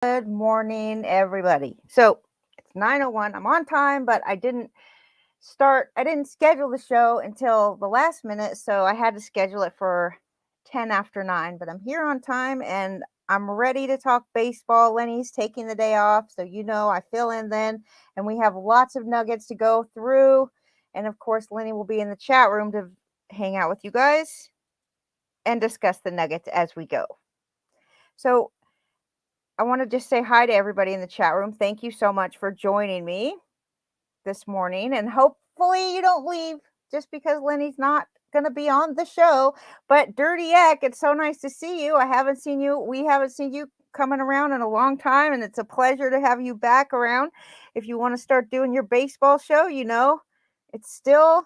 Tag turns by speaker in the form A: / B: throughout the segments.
A: Good morning, everybody. So it's 9:01. I'm on time, but I didn't schedule the show until the last minute, so I had to schedule it for 10 after 9. But I'm here on time and I'm ready to talk baseball. Lenny's taking the day off, so I fill in then, and we have lots of nuggets to go through. And of course, Lenny will be in the chat room to hang out with you guys and discuss the nuggets as we go. So I want to just say hi to everybody in the chat room. Thank you so much for joining me this morning. And hopefully you don't leave just because Lenny's not going to be on the show. But Dirty Eck, it's so nice to see you. We haven't seen you coming around in a long time. And it's a pleasure to have you back around. If you want to start doing your baseball show, we still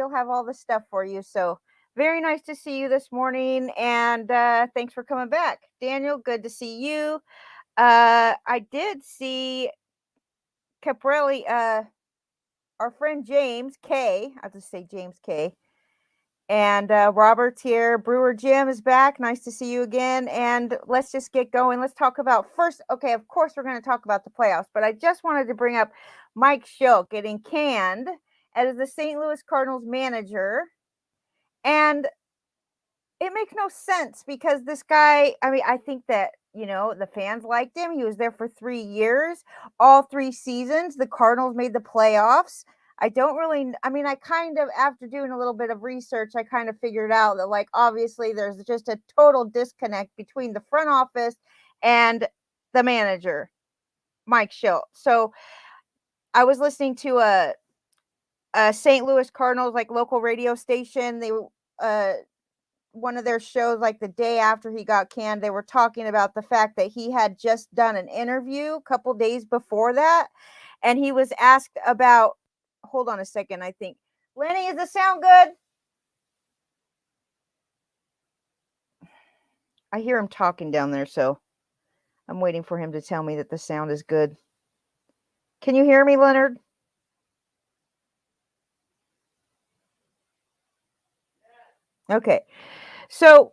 A: have all the stuff for you. So very nice to see you this morning. And thanks for coming back. Daniel, good to see you. I did see Caprelli, our friend James K. I'll just say James K. And Robert's here. Brewer Jim is back. Nice to see you again. And let's just get going. Let's talk about first. Okay, of course, we're going to talk about the playoffs, but I just wanted to bring up Mike Shildt getting canned as the St. Louis Cardinals manager. And it makes no sense because this guy, I think that, the fans liked him. He was there for 3 years, all 3 seasons. The Cardinals made the playoffs. I kind of, after doing a little bit of research, I kind of figured out that, like, obviously there's just a total disconnect between the front office and the manager, Mike Shildt. So I was listening to a St. Louis Cardinals, like, local radio station. They one of their shows, like the day after he got canned, they were talking about the fact that he had just done an interview a couple days before that, and he was asked about, hold on a second, I think. Lenny, is the sound good? I hear him talking down there, so I'm waiting for him to tell me that the sound is good. Can you hear me, Leonard? Okay. So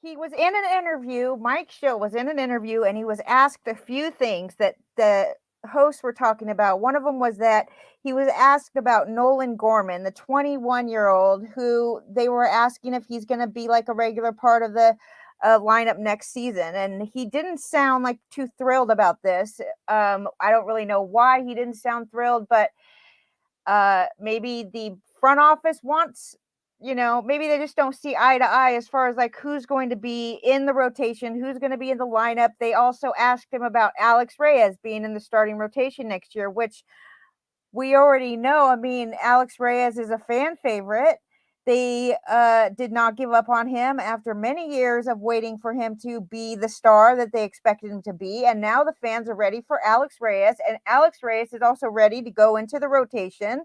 A: he was in an interview. Mike Shildt was in an interview, and he was asked a few things that the hosts were talking about. One of them was that he was asked about Nolan Gorman, the 21-year-old, who they were asking if he's going to be like a regular part of the lineup next season. And he didn't sound like too thrilled about this. I don't really know why he didn't sound thrilled, but maybe the front office wants, maybe they just don't see eye to eye as far as like who's going to be in the rotation, who's going to be in the lineup. They also asked him about Alex Reyes being in the starting rotation next year, which we already know. Alex Reyes is a fan favorite. They did not give up on him after many years of waiting for him to be the star that they expected him to be. And now the fans are ready for Alex Reyes. And Alex Reyes is also ready to go into the rotation.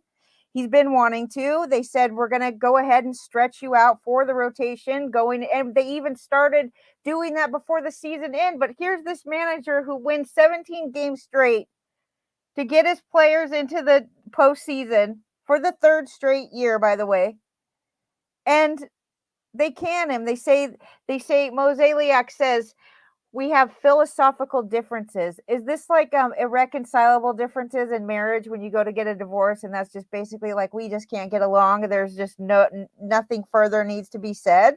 A: He's been wanting to. They said, we're going to go ahead and stretch you out for the rotation. And they even started doing that before the season ended. But here's this manager who wins 17 games straight to get his players into the postseason for the 3rd straight year, by the way. And they can him. They say Mozeliak says, we have philosophical differences. Is this like irreconcilable differences in marriage when you go to get a divorce, and that's just basically like, we just can't get along, there's just nothing further needs to be said?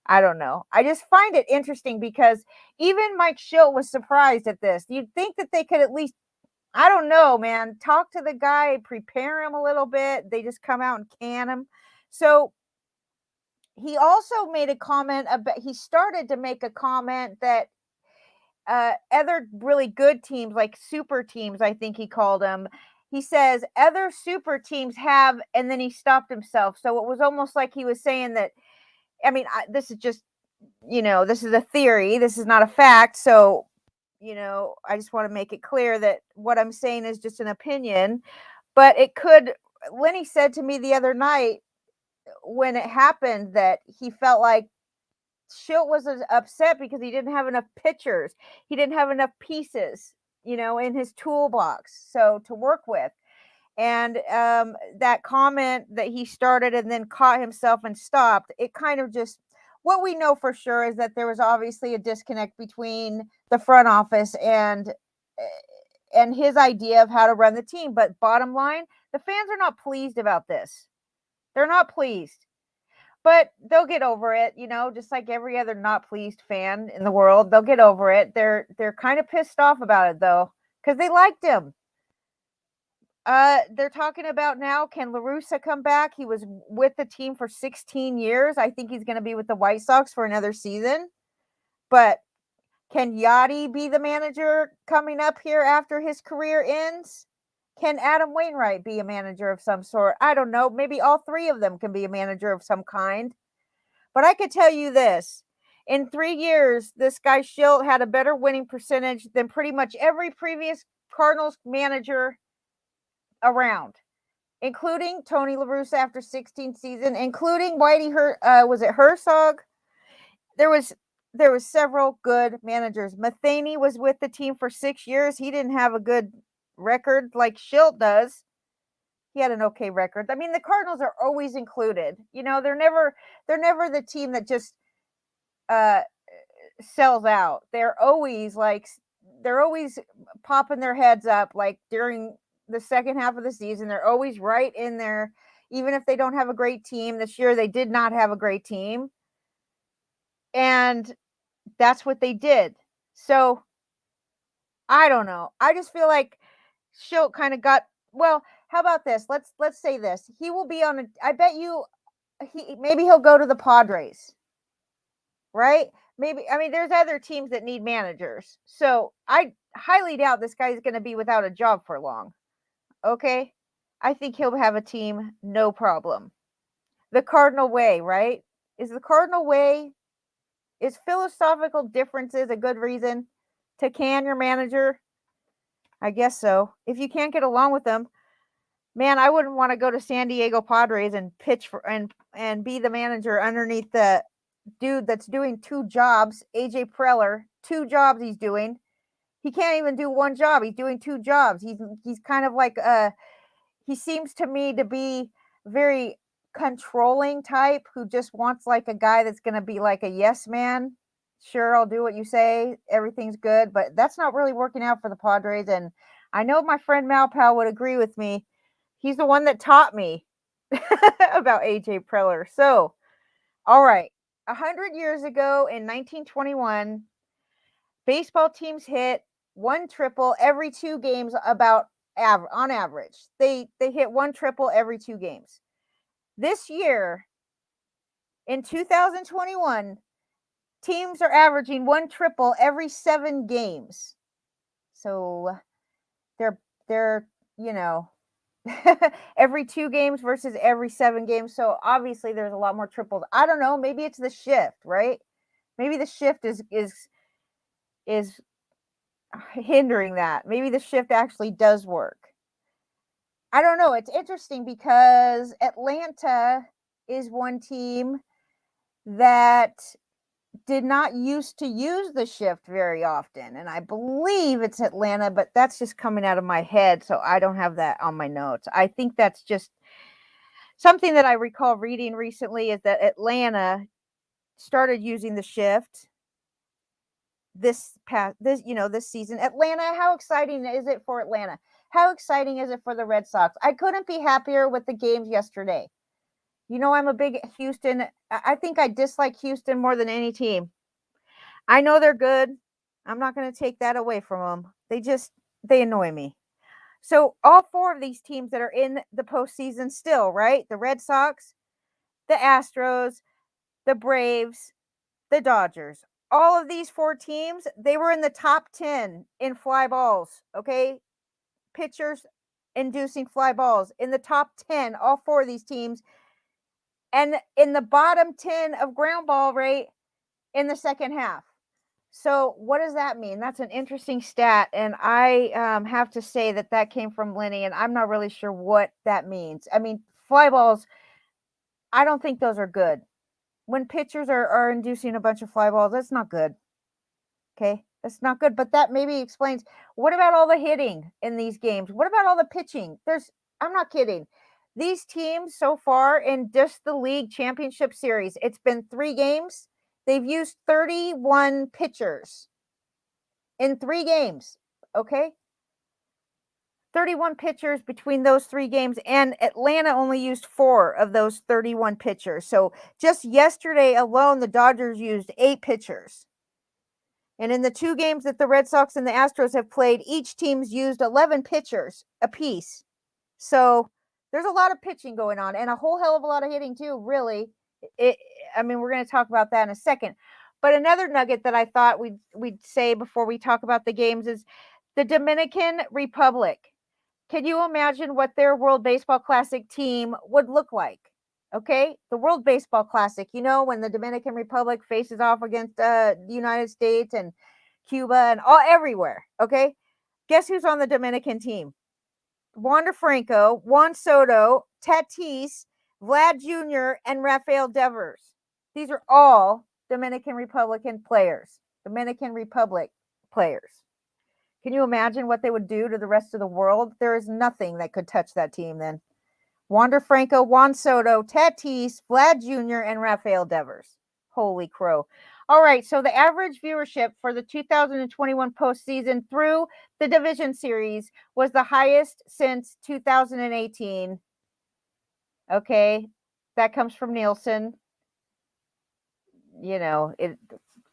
A: I don't know. I just find it interesting because even Mike Shildt was surprised at this. You'd think that they could at least, I don't know, man, talk to the guy, prepare him a little bit. They just come out and can him. So he also made a comment about, he started to make a comment that other really good teams, like super teams, I think he called them, he says other super teams have, and then he stopped himself. So it was almost like he was saying that, this is just, this is a theory, this is not a fact. So, I just want to make it clear that what I'm saying is just an opinion, but it could, Lenny said to me the other night when it happened that he felt like Shildt was upset because he didn't have enough pitchers. He didn't have enough pieces, in his toolbox, so to work with. And that comment that he started and then caught himself and stopped, it kind of just what we know for sure is that there was obviously a disconnect between the front office and his idea of how to run the team. But bottom line, the fans are not pleased about this. They're not pleased. But they'll get over it, just like every other not pleased fan in the world. They'll get over it. They're kind of pissed off about it though, because they liked him. They're talking about now, can La Russa come back? He was with the team for 16 years. I think he's going to be with the White Sox for another season. But can Yachty be the manager coming up here after his career ends? Can Adam Wainwright be a manager of some sort? I don't know. Maybe all three of them can be a manager of some kind. But I could tell you this. In 3 years, this guy Schilt had a better winning percentage than pretty much every previous Cardinals manager around, including Tony La Russa after 16 season, including Whitey was it Herzog? There was several good managers. Matheny was with the team for 6 years. He didn't have a good record like Schilt does. He had an okay record. I mean, the Cardinals are always included. They're never the team that just sells out. They're always popping their heads up like during the second half of the season. They're always right in there, even if they don't have a great team. This year they did not have a great team, and that's what they did. So I don't know. I just feel like Schilt kind of got, well, how about this? Let's say this. He will be on I bet you maybe he'll go to the Padres. Right? Maybe, I mean, there's other teams that need managers. So I highly doubt this guy's going to be without a job for long. Okay? I think he'll have a team, no problem. The Cardinal way, right? Is philosophical differences a good reason to can your manager? I guess so. If you can't get along with them, man, I wouldn't want to go to San Diego Padres and pitch for and be the manager underneath the dude that's doing 2 jobs, AJ Preller. 2 jobs he's doing. He can't even do one job. He's doing 2 jobs. He's kind of like he seems to me to be very controlling type who just wants like a guy that's going to be like a yes man. Sure, I'll do what you say. Everything's good, but that's not really working out for the Padres. And I know my friend Malpal would agree with me. He's the one that taught me about AJ Preller. So, all right. 100 years ago in 1921, baseball teams hit 1 triple every 2 games on average. They hit 1 triple every 2 games. This year, in 2021, teams are averaging 1 triple every 7 games. So they're every 2 games versus every 7 games. So obviously there's a lot more triples. I don't know. Maybe it's the shift, right? Maybe the shift is hindering that. Maybe the shift actually does work. I don't know. It's interesting because Atlanta is one team that did not used to use the shift very often. And I believe it's Atlanta, but that's just coming out of my head. So I don't have that on my notes. I think that's just something that I recall reading recently, is that Atlanta started using the shift this season. Atlanta, how exciting is it for Atlanta? How exciting is it for the Red Sox? I couldn't be happier with the games yesterday. I'm a big Houston. I think I dislike Houston more than any team. I know they're good. I'm not going to take that away from them. They annoy me. So all 4 of these teams that are in the postseason still, right? The Red Sox, the Astros, the Braves, the Dodgers. All of these 4 teams, they were in the top 10 in fly balls, okay? Pitchers inducing fly balls in the top 10, all 4 of these teams. And in the bottom 10 of ground ball rate in the second half. So what does that mean? That's an interesting stat. And I have to say that came from Lenny, and I'm not really sure what that means. I mean, fly balls, I don't think those are good. When pitchers are inducing a bunch of fly balls, that's not good. Okay, that's not good. But that maybe explains, what about all the hitting in these games? What about all the pitching? I'm not kidding. These teams so far in just the league championship series, it's been 3 games. They've used 31 pitchers in 3 games, okay? 31 pitchers between those 3 games, and Atlanta only used 4 of those 31 pitchers. So just yesterday alone, the Dodgers used 8 pitchers. And in the 2 games that the Red Sox and the Astros have played, each team's used 11 pitchers apiece. So there's a lot of pitching going on and a whole hell of a lot of hitting too, really. I mean, we're going to talk about that in a second. But another nugget that I thought we'd say before we talk about the games is the Dominican Republic. Can you imagine what their World Baseball Classic team would look like? Okay, the World Baseball Classic, you know, when the Dominican Republic faces off against the United States and Cuba and everywhere. Okay, guess who's on the Dominican team? Wander Franco, Juan Soto, Tatis, Vlad Jr., and Rafael Devers. These are all Dominican Republic players. Can you imagine what they would do to the rest of the world? There is nothing that could touch that team then. Wander Franco, Juan Soto, Tatis, Vlad Jr., and Rafael Devers. Holy crow. All right, so the average viewership for the 2021 postseason through the division series was the highest since 2018. Okay, that comes from Nielsen. You know,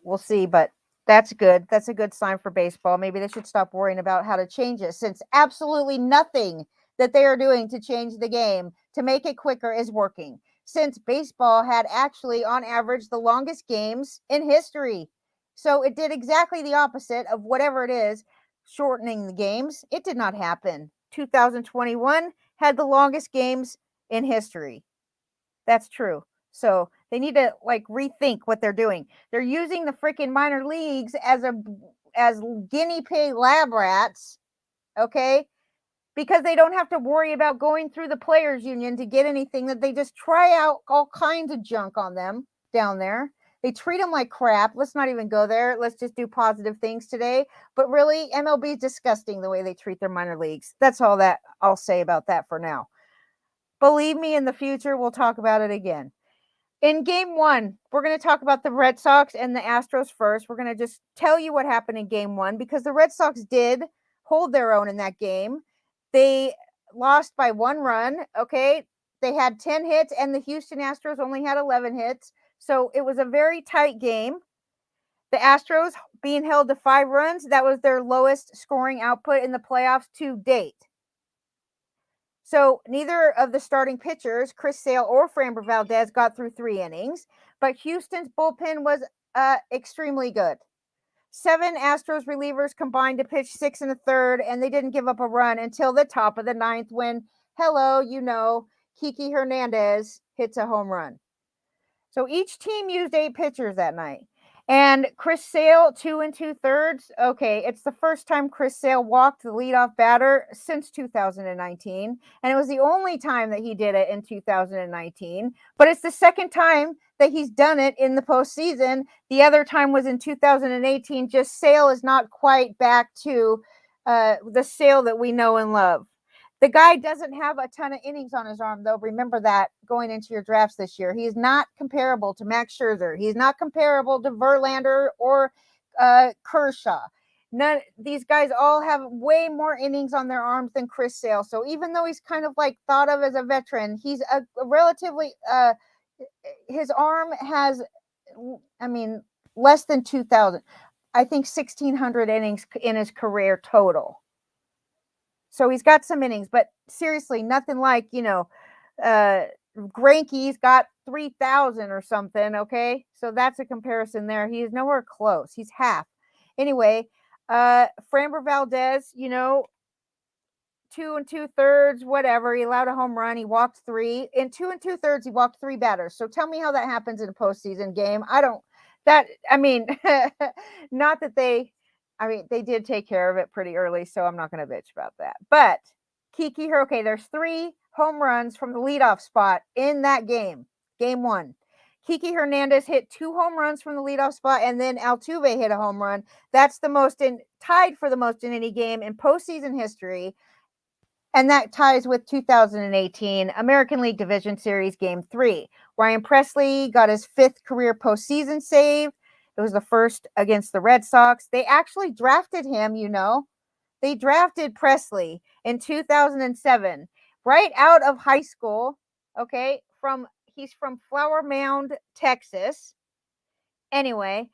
A: we'll see, but that's good. That's a good sign for baseball. Maybe they should stop worrying about how to change it, since absolutely nothing that they are doing to change the game to make it quicker is working. Since baseball had actually, on average, the longest games in history. So it did exactly the opposite of whatever it is, shortening the games. It did not happen. 2021 had the longest games in history. That's true. So they need to rethink what they're doing. They're using the freaking minor leagues as guinea pig lab rats, okay? Because they don't have to worry about going through the players union to get anything, that they just try out all kinds of junk on them down there. They treat them like crap. Let's not even go there. Let's just do positive things today. But really, MLB is disgusting the way they treat their minor leagues. That's all that I'll say about that for now. Believe me, in the future, we'll talk about it again. In game 1, we're going to talk about the Red Sox and the Astros first. We're going to just tell you what happened in game 1, because the Red Sox did hold their own in that game. They lost by 1 run, okay? They had 10 hits, and the Houston Astros only had 11 hits. So it was a very tight game. The Astros being held to 5 runs, that was their lowest scoring output in the playoffs to date. So neither of the starting pitchers, Chris Sale or Framber Valdez, got through 3 innings, but Houston's bullpen was extremely good. 7 Astros relievers combined to pitch 6 1/3, and they didn't give up a run until the top of the 9th when, Kiki Hernandez hits a home run. So each team used 8 pitchers that night. And Chris Sale, 2 2/3. Okay, it's the first time Chris Sale walked the leadoff batter since 2019. And it was the only time that he did it in 2019. But it's the second time that he's done it in the postseason. The other time was in 2018. Just Sale is not quite back to the Sale that we know and love. The guy doesn't have a ton of innings on his arm, though. Remember that going into your drafts this year. He is not comparable to Max Scherzer. He's not comparable to Verlander or Kershaw. These guys all have way more innings on their arms than Chris Sale. So even though he's kind of thought of as a veteran, he's a relatively his arm has, less than 2,000. I think 1,600 innings in his career total. So he's got some innings, but seriously, nothing like, Greinke's got 3,000 or something, okay? So that's a comparison there. He is nowhere close. He's half. Anyway, Framber Valdez, 2 2/3, whatever. He allowed a home run. He walked 3. In 2 2/3, he walked 3 batters. So tell me how that happens in a postseason game. Not that they did take care of it pretty early, so I'm not going to bitch about that. But there's 3 home runs from the leadoff spot in that game, game 1. Kiki Hernandez hit 2 home runs from the leadoff spot, and then Altuve hit a home run. That's tied for the most in any game in postseason history, and that ties with 2018 American League Division Series Game 3, Ryan Pressly got his 5th career postseason save. It was the first against the Red Sox. They actually drafted him, They drafted Pressly in 2007, right out of high school, okay? He's from Flower Mound, Texas. Anyway,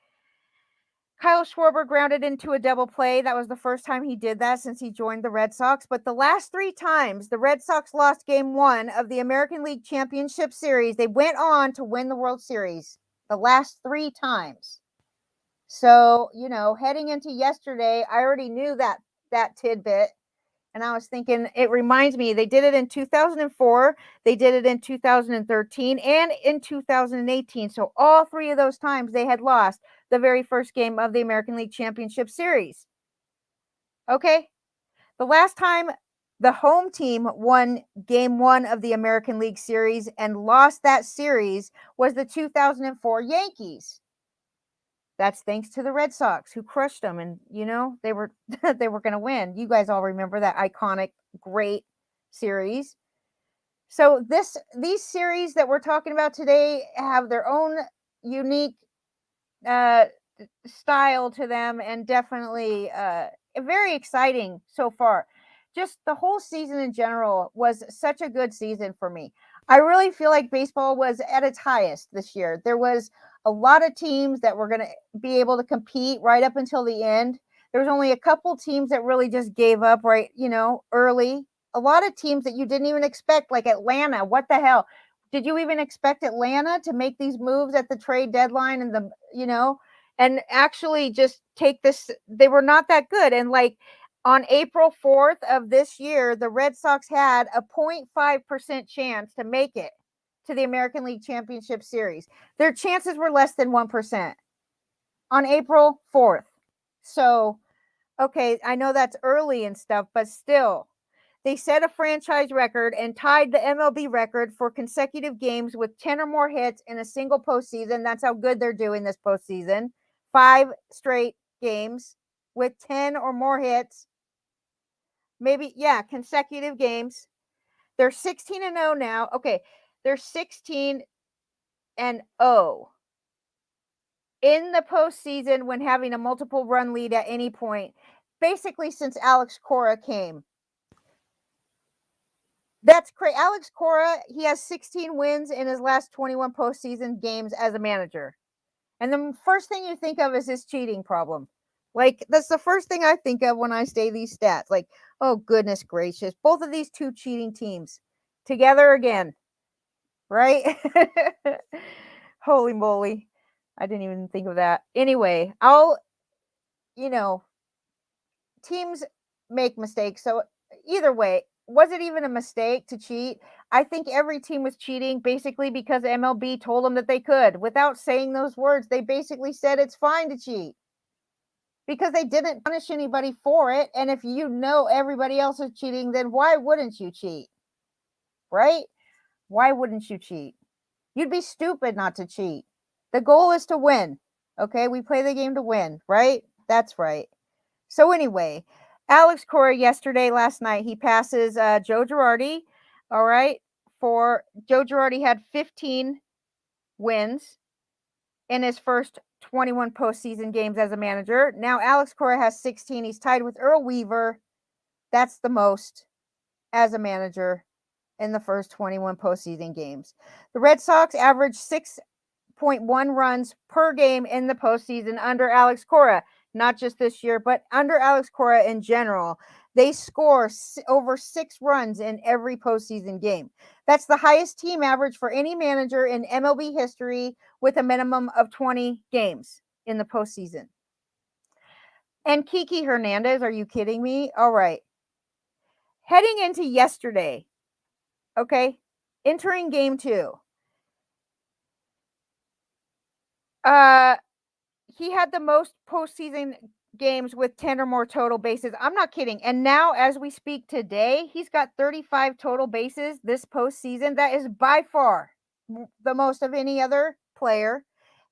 A: Kyle Schwarber grounded into a double play. That was the first time he did that since he joined the Red Sox. But the last 3 times the Red Sox lost game 1 of the American League Championship Series, they went on to win the World Series the last 3 times. So, heading into yesterday, I already knew that tidbit. And I was thinking, it reminds me, they did it in 2004, they did it in 2013, and in 2018. So all 3 of those times they had lost the very first game of the American League Championship Series. Okay? The last time the home team won game 1 of the American League Series and lost that series was the 2004 Yankees. That's thanks to the Red Sox, who crushed them, and they were they were going to win. You guys all remember that iconic, great series. So these series that we're talking about today have their own unique style to them, and definitely very exciting so far. Just the whole season in general was such a good season for me. I really feel like baseball was at its highest this year. There was a lot of teams that were going to be able to compete right up until the end. There was only a couple teams that really just gave up right, early. A lot of teams that you didn't even expect, like Atlanta. What the hell? Did you even expect Atlanta to make these moves at the trade deadline and actually just take this? They were not that good. And like on April 4th of this year, the Red Sox had a 0.5% chance to make it to the American League Championship Series. Their chances were less than 1% on April 4th. So, okay, I know that's early and stuff, but still, they set a franchise record and tied the MLB record for consecutive games with 10 or more hits in a single postseason. That's how good they're doing this postseason. 5 straight games with 10 or more hits. Maybe, consecutive games. They're 16-0 now. Okay, they're 16-0 in the postseason when having a multiple run lead at any point, basically since Alex Cora came. That's crazy. Alex Cora, he has 16 wins in his last 21 postseason games as a manager. And the first thing you think of is his cheating problem. Like, that's the first thing I think of when I say these stats. Like, oh, goodness gracious. Both of these 2 cheating teams together again. Right? Holy moly. I didn't even think of that. Anyway, teams make mistakes. So either way, was it even a mistake to cheat? I think every team was cheating basically because MLB told them that they could. Without saying those words, they basically said it's fine to cheat because they didn't punish anybody for it. And if everybody else is cheating, then why wouldn't you cheat? Right? Why wouldn't you cheat? You'd be stupid not to cheat. The goal is to win. Okay, we play the game to win, right? That's right. So anyway, Alex Cora last night, he passes Joe Girardi. All right. Joe Girardi had 15 wins in his first 21 postseason games as a manager. Now Alex Cora has 16. He's tied with Earl Weaver. That's the most as a manager in the first 21 postseason games. The Red Sox averaged 6.1 runs per game in the postseason under Alex Cora. Not just this year, but under Alex Cora in general. They score over 6 runs in every postseason game. That's the highest team average for any manager in MLB history with a minimum of 20 games in the postseason. And Kiki Hernandez, are you kidding me? All right. Heading into yesterday, okay, entering game 2. He had the most postseason games with 10 or more total bases. I'm not kidding. And now, as we speak today, he's got 35 total bases this postseason. That is by far the most of any other player.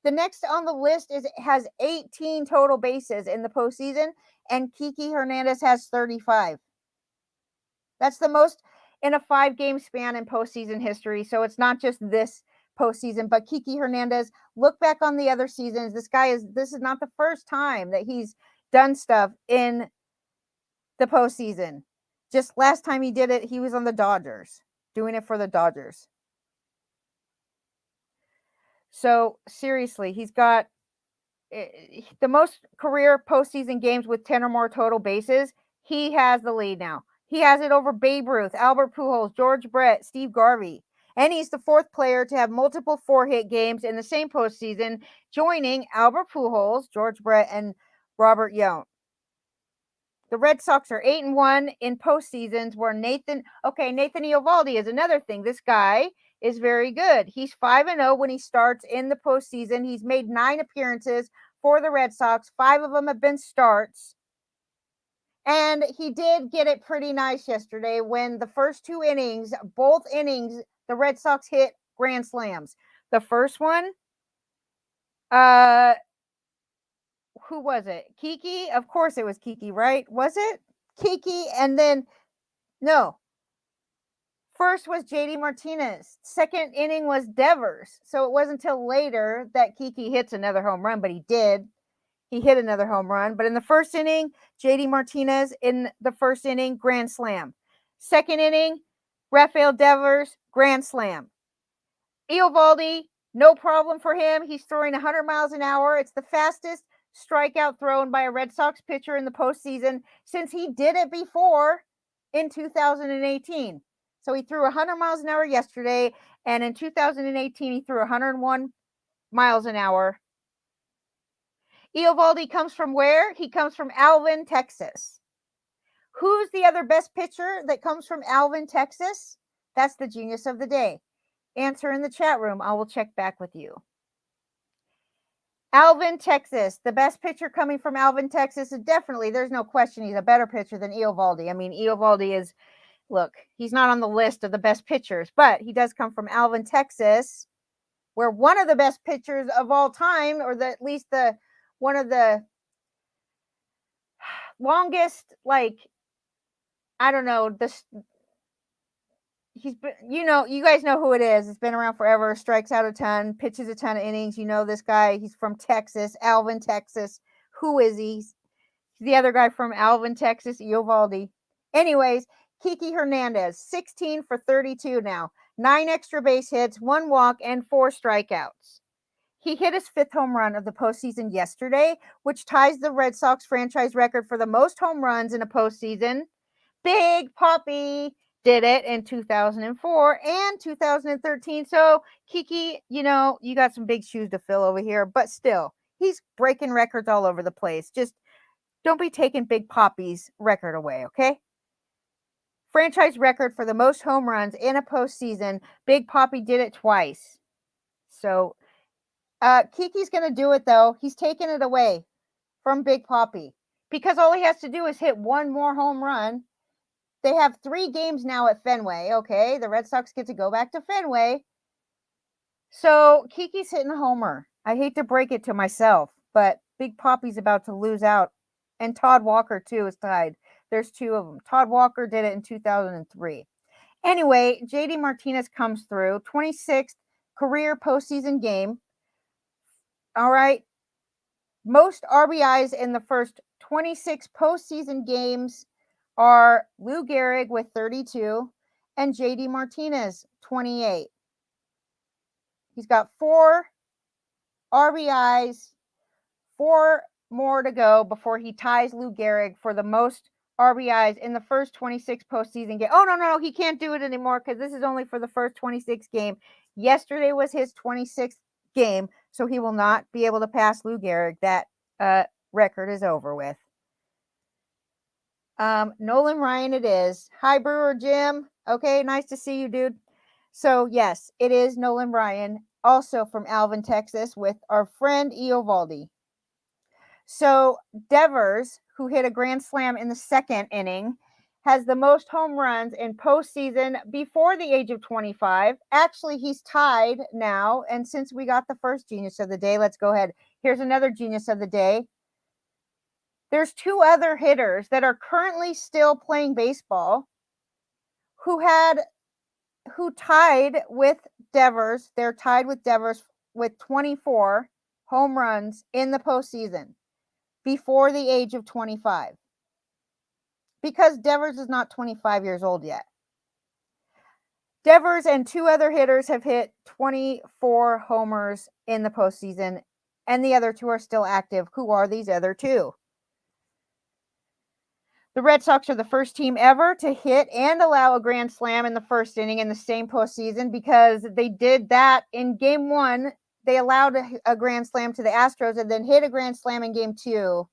A: The next on the list has 18 total bases in the postseason, and Kiki Hernandez has 35. That's the most in a 5-game span in postseason history. So it's not just this postseason. But Kiki Hernandez, look back on the other seasons. This is not the first time that he's done stuff in the postseason. Just last time he did it, he was on the Dodgers, doing it for the Dodgers. So seriously, he's got the most career postseason games with 10 or more total bases. He has the lead now. He has it over Babe Ruth, Albert Pujols, George Brett, Steve Garvey. And he's the fourth player to have multiple 4-hit games in the same postseason, joining Albert Pujols, George Brett, and Robert Yount. The Red Sox are 8-1 in postseasons where Nathan Eovaldi is another thing. This guy is very good. He's 5-0 when he starts in the postseason. He's made 9 appearances for the Red Sox. 5 of them have been starts. And he did get it pretty nice yesterday when the first 2 innings, both innings, the Red Sox hit grand slams. The first one, who was it? Kiki? Of course it was Kiki, right? Was it? Kiki, and then, no. First was JD Martinez. Second inning was Devers. So it wasn't until later that Kiki hits another home run, but he did. He hit another home run. But in the first inning, JD Martinez in the first inning, grand slam. Second inning, Rafael Devers, grand slam. Eovaldi, no problem for him. He's throwing 100 miles an hour. It's the fastest strikeout thrown by a Red Sox pitcher in the postseason since he did it before in 2018. So he threw 100 miles an hour yesterday, and in 2018 he threw 101 miles an hour. Eovaldi comes from where? He comes from Alvin, Texas. Who's the other best pitcher that comes from Alvin, Texas? That's the genius of the day. Answer in the chat room. I will check back with you. Alvin, Texas. The best pitcher coming from Alvin, Texas is definitely, there's no question, he's a better pitcher than Eovaldi. I mean, Eovaldi is, look, he's not on the list of the best pitchers, but he does come from Alvin, Texas, where one of the best pitchers of all time, or at least one of the longest, like, I don't know, he's been, you guys know who it is. It's been around forever, strikes out a ton, pitches a ton of innings. You know this guy. He's from Texas, Alvin, Texas. Who is he? He's the other guy from Alvin, Texas, Eovaldi. Anyways, Kiki Hernandez, 16 for 32 now. 9 extra base hits, 1 walk, and 4 strikeouts. He hit his 5th home run of the postseason yesterday, which ties the Red Sox franchise record for the most home runs in a postseason. Big Papi did it in 2004 and 2013. So, Kiki, you got some big shoes to fill over here, but still, he's breaking records all over the place. Just don't be taking Big Papi's record away, okay? Franchise record for the most home runs in a postseason. Big Papi did it twice. So, Kiki's going to do it, though. He's taking it away from Big Papi because all he has to do is hit 1 more home run. They have 3 games now at Fenway, okay? The Red Sox get to go back to Fenway. So Kiki's hitting a homer. I hate to break it to myself, but Big Papi's about to lose out. And Todd Walker, too, is tied. There's 2 of them. Todd Walker did it in 2003. Anyway, JD Martinez comes through. 26th career postseason game. All right. Most RBIs in the first 26 postseason games are Lou Gehrig with 32 and JD Martinez, 28. He's got 4 RBIs, 4 more to go before he ties Lou Gehrig for the most RBIs in the first 26 postseason game. Oh, no, he can't do it anymore because this is only for the first 26 game. Yesterday was his 26th game, so he will not be able to pass Lou Gehrig. That record is over with. Nolan Ryan it is. Hi, Brewer Jim. Okay, nice to see you, dude. So, yes, it is Nolan Ryan, also from Alvin, Texas, with our friend Eovaldi. So, Devers, who hit a grand slam in the 2nd inning, has the most home runs in postseason before the age of 25. Actually, he's tied now, and since we got the first genius of the day, let's go ahead. Here's another genius of the day. There's 2 other hitters that are currently still playing baseball who had who tied with Devers. They're tied with Devers with 24 home runs in the postseason before the age of 25. Because Devers is not 25 years old yet. Devers and two other hitters have hit 24 homers in the postseason, and the other two are still active. Who are these other two? The Red Sox are the first team ever to hit and allow a grand slam in the first inning in the same postseason, because they did that in game one. They allowed a grand slam to the Astros and then hit a grand slam in game two.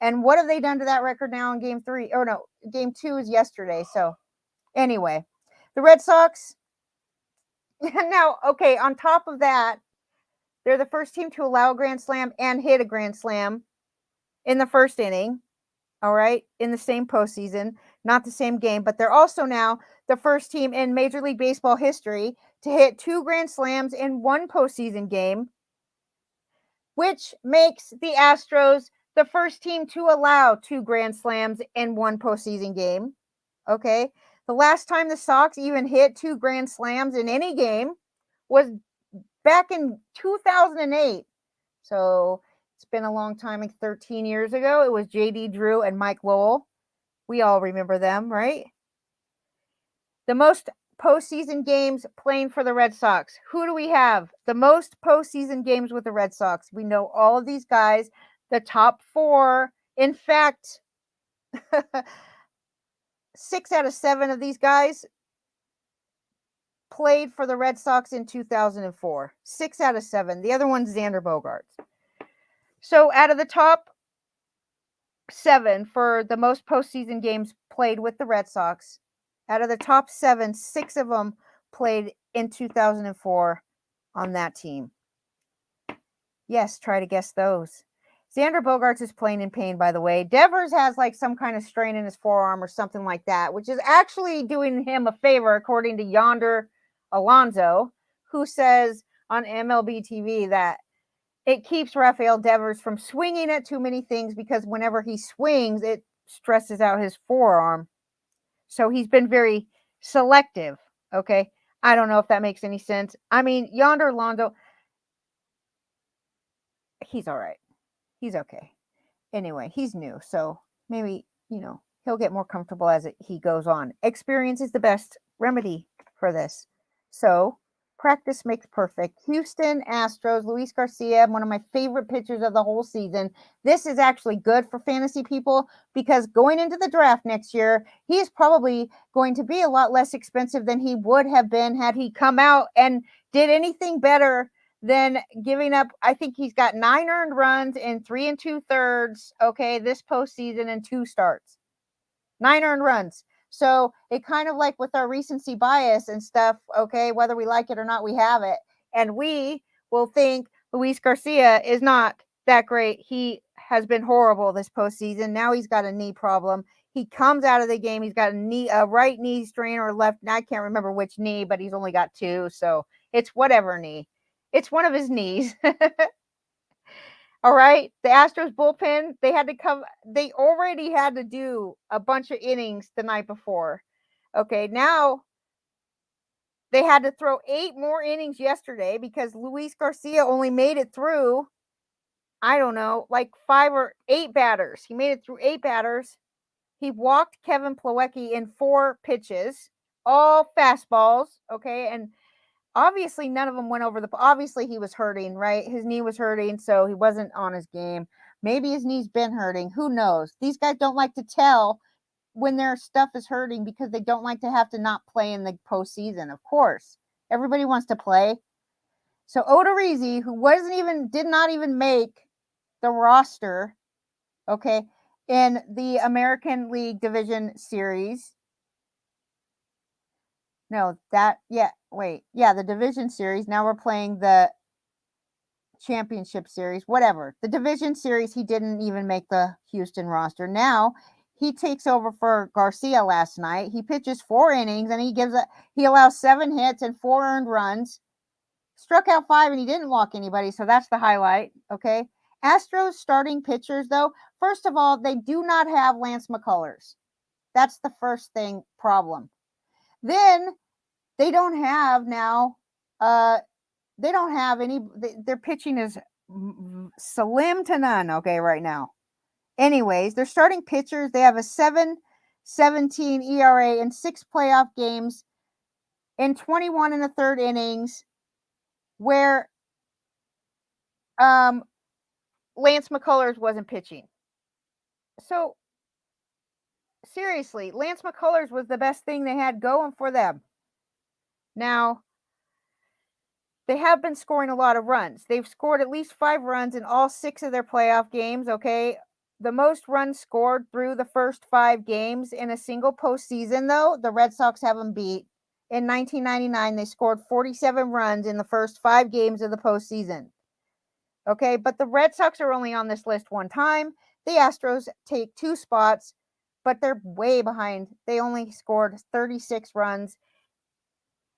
A: And what have they done to that record now in game three? Oh, no, game two is yesterday. So anyway, the Red Sox, now, okay, on top of that, they're the first team to allow a grand slam and hit a grand slam in the first inning. All right, in the same postseason, not the same game, but they're also now the first team in Major League Baseball history to hit two grand slams in one postseason game, which makes the Astros the first team to allow two grand slams in one postseason game. Okay, the last time the Sox even hit two grand slams in any game was back in 2008. So it's been a long time, like 13 years ago. It was J.D. Drew and Mike Lowell. We all remember them, right? The most postseason games playing for the Red Sox. Who do we have? The most postseason games with the Red Sox. We know all of these guys, the top four. In fact, 6 out of 7 of these guys played for the Red Sox in 2004. 6 out of 7. The other one's Xander Bogaerts. So out of the top 7 for the most postseason games played with the Red Sox, out of the top 7, 6 of them played in 2004 on that team. Yes, try to guess those. Xander Bogaerts is playing in pain, by the way. Devers has like some kind of strain in his forearm or something like that, which is actually doing him a favor, according to Yonder Alonso, who says on MLB TV that it keeps Rafael Devers from swinging at too many things, because whenever he swings, it stresses out his forearm. So he's been very selective, okay? I don't know if that makes any sense. I mean, Yonder Alonso, he's all right. He's okay. Anyway, he's new, so maybe, he'll get more comfortable as he goes on. Experience is the best remedy for this. So practice makes perfect. Houston Astros, Luis Garcia, one of my favorite pitchers of the whole season. This is actually good for fantasy people, because going into the draft next year, he is probably going to be a lot less expensive than he would have been had he come out and did anything better than giving up. I think he's got 9 earned runs in 3 2/3, okay, this postseason, and 2 starts. 9 earned runs. So it kind of like with our recency bias and stuff, okay, whether we like it or not, we have it. And we will think Luis Garcia is not that great. He has been horrible this postseason. Now he's got a knee problem. He comes out of the game. He's got a right knee strain or left. I can't remember which knee, but he's only got 2. So it's whatever knee. It's one of his knees. All right. The Astros bullpen, they already had to do a bunch of innings the night before. Okay. Now they had to throw 8 more innings yesterday, because Luis Garcia only made it through, I don't know, like 5 or 8 batters. He made it through 8 batters. He walked Kevin Plawecki in 4 pitches, all fastballs. Okay. And obviously none of them went over obviously he was hurting, right? His knee was hurting, so he wasn't on his game. Maybe his knee's been hurting. Who knows? These guys don't like to tell when their stuff is hurting, because they don't like to have to not play in the postseason. Of course, everybody wants to play. So Odorizzi, who did not even make the roster, okay, in the American League Division Series. No, the Division Series. Now we're playing the Championship Series, whatever. The Division Series, he didn't even make the Houston roster. Now he takes over for Garcia last night. He pitches 4 innings, and he allows 7 hits and 4 earned runs. Struck out 5, and he didn't walk anybody, so that's the highlight, okay? Astros starting pitchers, though, first of all, they do not have Lance McCullers. That's the first problem. Then They don't have now. They don't have any. Their pitching is slim to none. Okay, right now. Anyways, their starting pitchers, they have a 7.17 ERA in 6 playoff games in 21 and a third innings, where Lance McCullers wasn't pitching. So seriously, Lance McCullers was the best thing they had going for them. Now, they have been scoring a lot of runs. They've scored at least 5 runs in all 6 of their playoff games, okay? The most runs scored through the first 5 games in a single postseason, though, the Red Sox have them beat. In 1999, they scored 47 runs in the first 5 games of the postseason. Okay, but the Red Sox are only on this list one time. The Astros take 2 spots, but they're way behind. They only scored 36 runs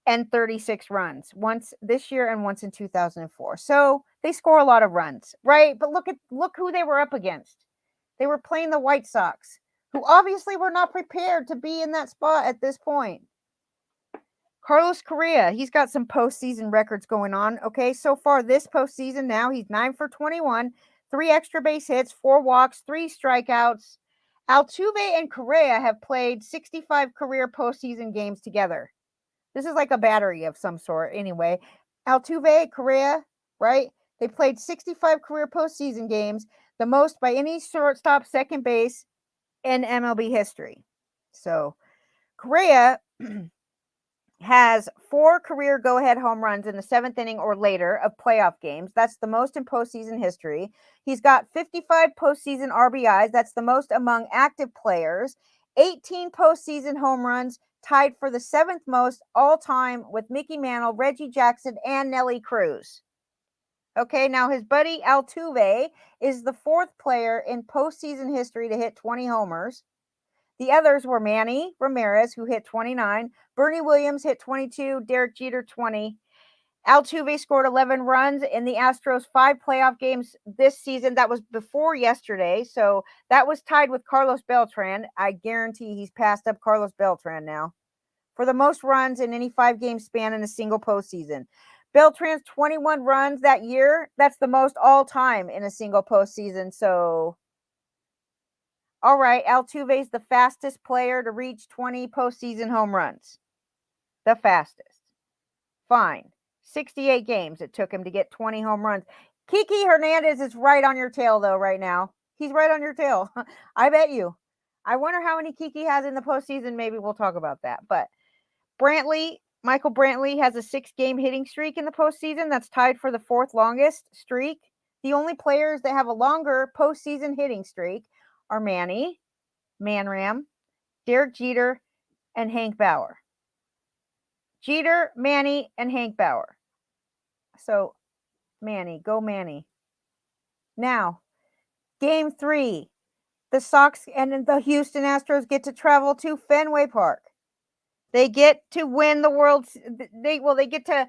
A: and 36 runs, once this year and once in 2004. So they score a lot of runs, right? But look who they were up against. They were playing the White Sox, who obviously were not prepared to be in that spot at this point. Carlos Correa, he's got some postseason records going on. Okay, so far this postseason now, he's 9 for 21, 3 extra base hits, 4 walks, 3 strikeouts. Altuve and Correa have played 65 career postseason games together. This is like a battery of some sort anyway. Altuve, Correa, right? They played 65 career postseason games, the most by any shortstop, second base in MLB history. So Correa has 4 career go-ahead home runs in the 7th inning or later of playoff games. That's the most in postseason history. He's got 55 postseason RBIs. That's the most among active players. 18 postseason home runs, tied for the 7th most all-time with Mickey Mantle, Reggie Jackson, and Nelly Cruz. Okay, now his buddy Altuve is the 4th player in postseason history to hit 20 homers. The others were Manny Ramirez, who hit 29, Bernie Williams hit 22, Derek Jeter 20. Altuve scored 11 runs in the Astros' 5 playoff games this season. That was before yesterday, so that was tied with Carlos Beltran. I guarantee he's passed up Carlos Beltran now for the most runs in any 5-game span in a single postseason. Beltran's 21 runs that year, that's the most all-time in a single postseason, so all right, Altuve's the fastest player to reach 20 postseason home runs. The fastest. Fine. 68 games it took him to get 20 home runs. Kiki Hernandez is right on your tail, though, right now. He's right on your tail. I bet you. I wonder how many Kiki has in the postseason. Maybe we'll talk about that. But Michael Brantley has a 6-game hitting streak in the postseason. That's tied for the 4th longest streak. The only players that have a longer postseason hitting streak are Manny, Manram, Derek Jeter, and Hank Bauer. Jeter, Manny, and Hank Bauer. So, Manny, go Manny. Now, Game 3. The Sox and the Houston Astros get to travel to Fenway Park. They get to win the World. They get to.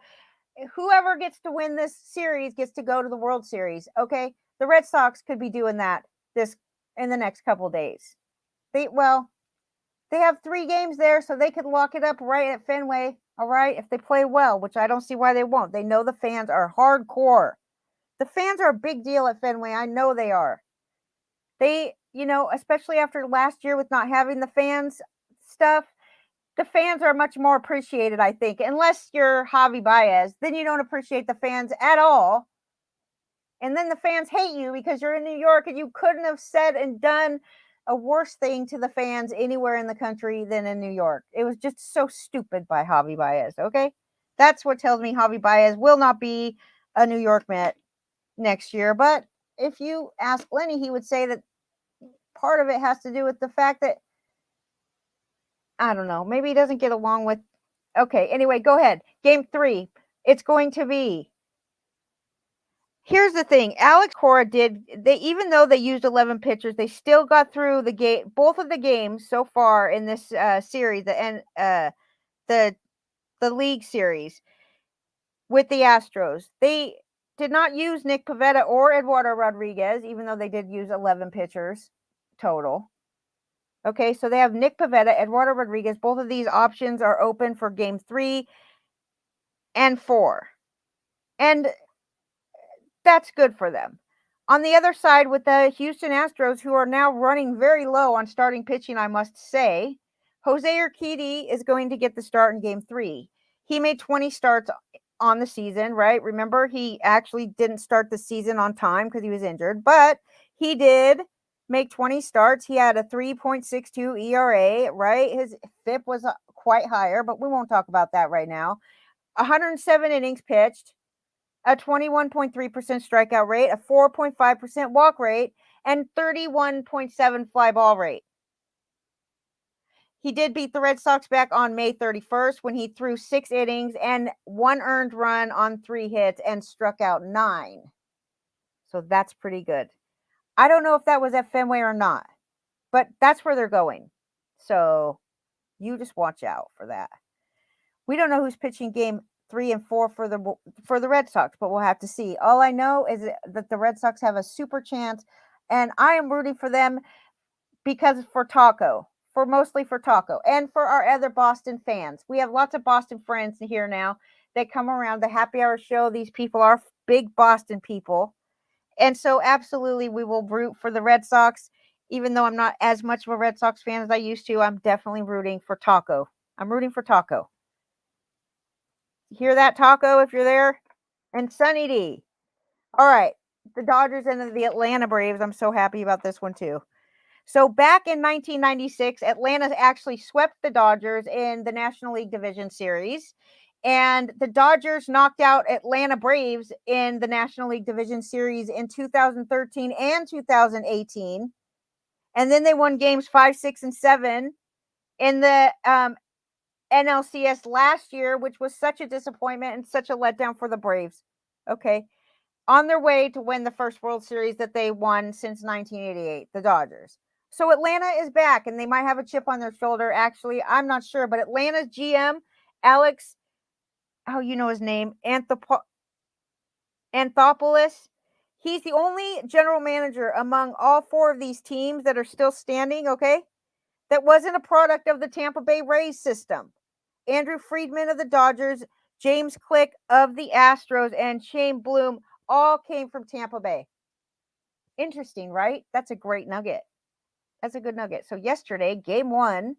A: Whoever gets to win this series gets to go to the World Series. Okay, the Red Sox could be doing that in the next couple days. They have 3 games there, so they could lock it up right at Fenway. All right, if they play well, which I don't see why they won't. They know the fans are hardcore. The fans are a big deal at Fenway. I know they are. They, especially after last year with not having the fans stuff, the fans are much more appreciated, I think. Unless you're Javi Baez, then you don't appreciate the fans at all. And then the fans hate you because you're in New York and you couldn't have said and done a worse thing to the fans anywhere in the country than in New York. It was just so stupid by Javi Baez, okay? That's what tells me Javi Baez will not be a New York Met next year. But if you ask Lenny, he would say that part of it has to do with the fact that, I don't know, maybe he doesn't get along with. Okay, anyway, go ahead. Game 3. It's going to be. Here's the thing. Alex Cora even though they used 11 pitchers, they still got through the game, both of the games so far in this series, the league series with the Astros. They did not use Nick Pivetta or Eduardo Rodriguez, even though they did use 11 pitchers total. Okay, so they have Nick Pivetta, Eduardo Rodriguez. Both of these options are open for game 3 and 4. And that's good for them. On the other side, with the Houston Astros, who are now running very low on starting pitching, I must say, Jose Urquidy is going to get the start in game 3. He made 20 starts on the season, right? Remember, he actually didn't start the season on time because he was injured, but he did make 20 starts. He had a 3.62 ERA, right? His FIP was quite higher, but we won't talk about that right now. 107 innings pitched, a 21.3% strikeout rate, a 4.5% walk rate, and 31.7 fly ball rate. He did beat the Red Sox back on May 31st when he threw 6 innings and 1 earned run on 3 hits and struck out 9. So that's pretty good. I don't know if that was at Fenway or not, but that's where they're going. So you just watch out for that. We don't know who's pitching game 3 and 4 for the Red Sox, but we'll have to see. All I know is that the Red Sox have a super chance, and I am rooting for them because mostly for Taco, and for our other Boston fans. We have lots of Boston friends here now that come around the happy hour show. These people are big Boston people, and so absolutely we will root for the Red Sox. Even though I'm not as much of a Red Sox fan as I used to, I'm definitely rooting for Taco. I'm rooting for Taco. Hear that, Taco, if you're there? And Sunny D. All right. The Dodgers and the Atlanta Braves. I'm so happy about this one, too. So back in 1996, Atlanta actually swept the Dodgers in the National League Division Series. And the Dodgers knocked out Atlanta Braves in the National League Division Series in 2013 and 2018. And then they won games 5, 6, and 7 in the NLCS last year, which was such a disappointment and such a letdown for the Braves. Okay. On their way to win the first World Series that they won since 1988, the Dodgers. So Atlanta is back, and they might have a chip on their shoulder. Actually, I'm not sure, but Atlanta's GM, Alex, you know his name, Anthopoulos, he's the only general manager among all 4 of these teams that are still standing, okay, that wasn't a product of the Tampa Bay Rays system. Andrew Friedman of the Dodgers, James Click of the Astros, and Shane Bloom all came from Tampa Bay. Interesting, right? That's a great nugget. That's a good nugget. So yesterday, game 1,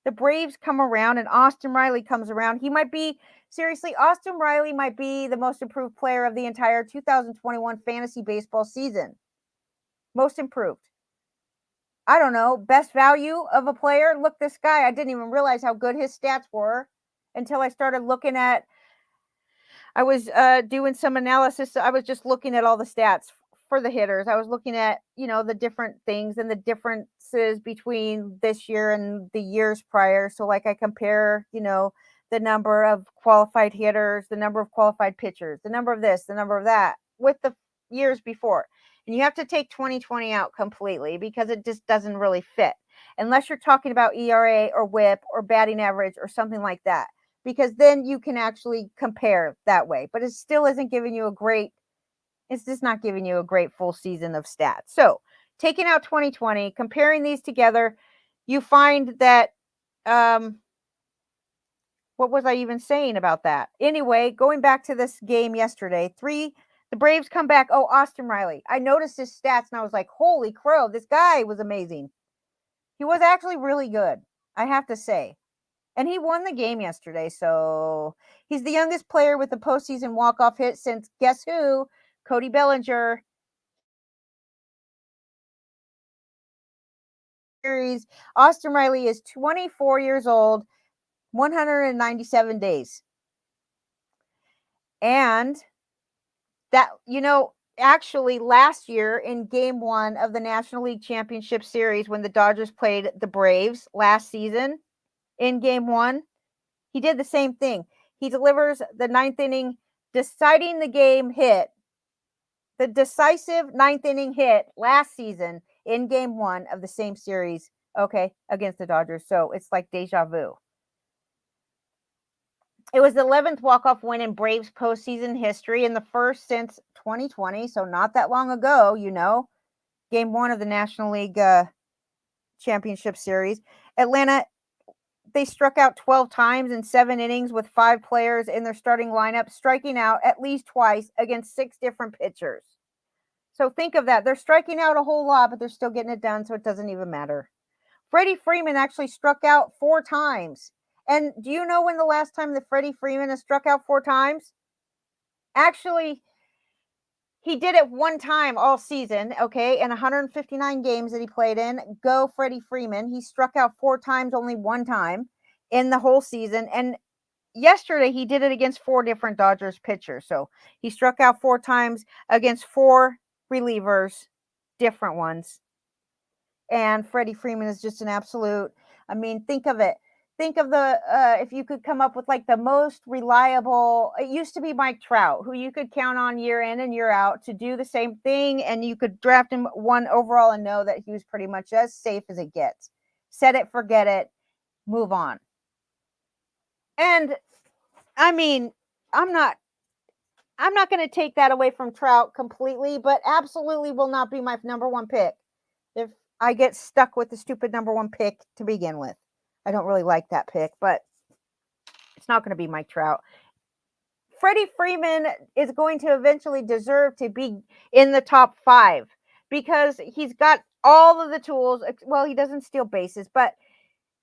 A: the Braves come around and Austin Riley comes around. Austin Riley might be the most improved player of the entire 2021 fantasy baseball season. Most improved. I don't know, best value of a player. Look, this guy, I didn't even realize how good his stats were until I started looking at, I was doing some analysis. I was just looking at all the stats for the hitters. I was looking at, the different things and the differences between this year and the years prior. So like I compare, the number of qualified hitters, the number of qualified pitchers, the number of this, the number of that with the years before. And you have to take 2020 out completely because it just doesn't really fit unless you're talking about ERA or WHIP or batting average or something like that, because then you can actually compare that way. But it still isn't giving you it's just not giving you a great full season of stats. So taking out 2020, comparing these together, you find that, what was I even saying about that? Anyway, going back to this game yesterday, the Braves come back. Oh, Austin Riley. I noticed his stats and I was like, holy crow, this guy was amazing. He was actually really good, I have to say. And he won the game yesterday. So he's the youngest player with a postseason walk-off hit since, guess who? Cody Bellinger. Austin Riley is 24 years old, 197 days. And that, actually last year in game 1 of the National League Championship Series, when the Dodgers played the Braves last season in game 1, he did the same thing. He delivers the 9th inning deciding the game hit, the decisive 9th inning hit last season in game 1 of the same series, okay, against the Dodgers. So it's like deja vu. It was the 11th walk-off win in Braves postseason history and the first since 2020, so not that long ago, game 1 of the National League championship series. Atlanta, they struck out 12 times in 7 innings with 5 players in their starting lineup, striking out at least twice against 6 different pitchers. So think of that. They're striking out a whole lot, but they're still getting it done, so it doesn't even matter. Freddie Freeman actually struck out 4 times. And do you know when the last time that Freddie Freeman has struck out 4 times? Actually, he did it 1 time all season, okay, in 159 games that he played in. Go Freddie Freeman. He struck out 4 times, only 1 time in the whole season. And yesterday he did it against 4 different Dodgers pitchers. So he struck out 4 times against 4 relievers, different ones. And Freddie Freeman is just an absolute, I mean, think of it. Think of the, if you could come up with like the most reliable, it used to be Mike Trout, who you could count on year in and year out to do the same thing. And you could draft him 1 overall and know that he was pretty much as safe as it gets. Set it, forget it, move on. And I mean, I'm not going to take that away from Trout completely, but absolutely will not be my number 1 pick if I get stuck with the stupid number 1 pick to begin with. I don't really like that pick, but it's not going to be Mike Trout. Freddie Freeman is going to eventually deserve to be in the top 5 because he's got all of the tools. Well, he doesn't steal bases, but